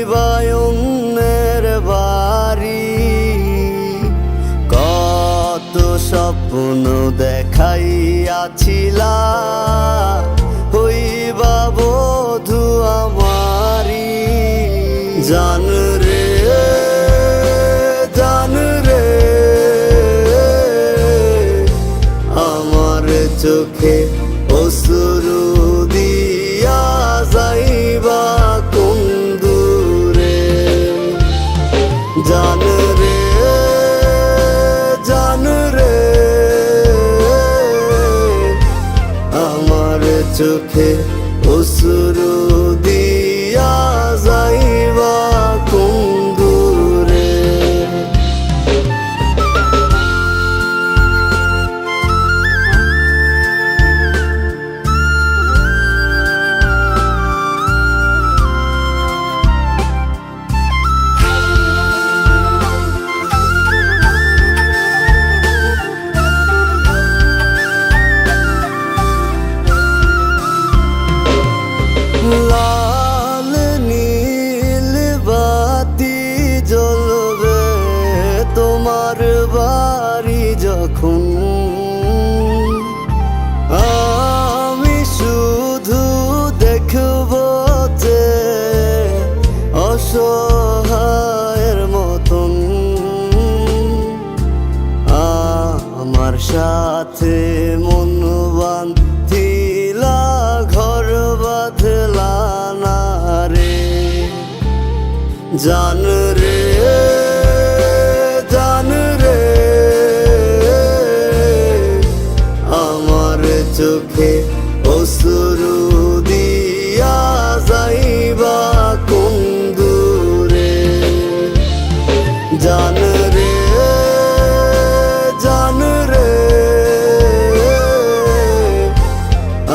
অন্যের বাড়ি। কত স্বপ্ন দেখাইয়াছিলা, হইবা বধূ আমারি। জান রে জান রে, আমার চোখে অশ্রু দিয়া যাইবা কোন দূরে। জান রে জান রে, আমার চোখে অশ্রু দিয়া যাইবা কোন দূরে। লাল নীল বাতি জ্বলবে তোমার বাড়ি যখন, আমি শুধু দেখব যে অসহায়ের মতন। আমার সাথে মন বাঁধিলা, ঘর বাঁধলা না রে। জান রে জান রে, আমার চোখে অশ্রু দিয়া যাইবা কোন দূরে। জান রে জান রে,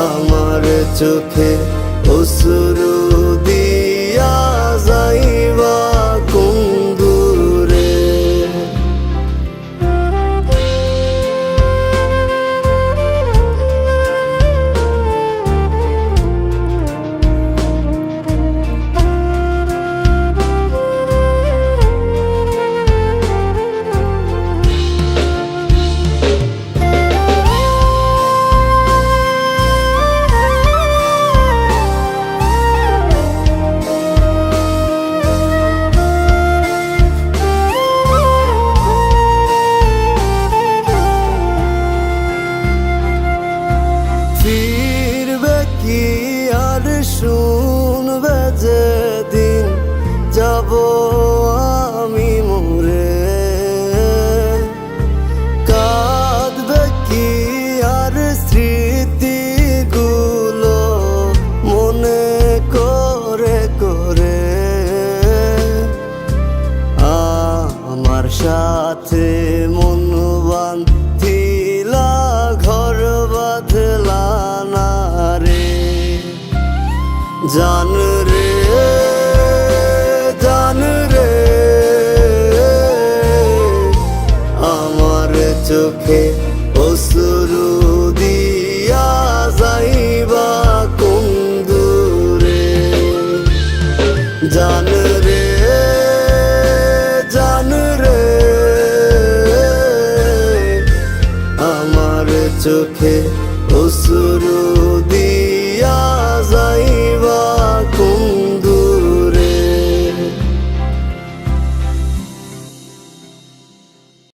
আমার চোখে অশ্রু দিয়া যাইবা কোন দূরে। ফিরবে কি আর শুনবে যেদিন যাব আমি মরে? কাঁদবে কি আর স্মৃতিগুলো মনে করে করে? আমার সাথে মন বাঁধিলা, ঘর বাঁধলা না রে। জান রে জান রে, আমার চোখে অশ্রু দিয়া যাইবা কোন দূরে। জান রে জান রে, আমার চোখে অশ্রু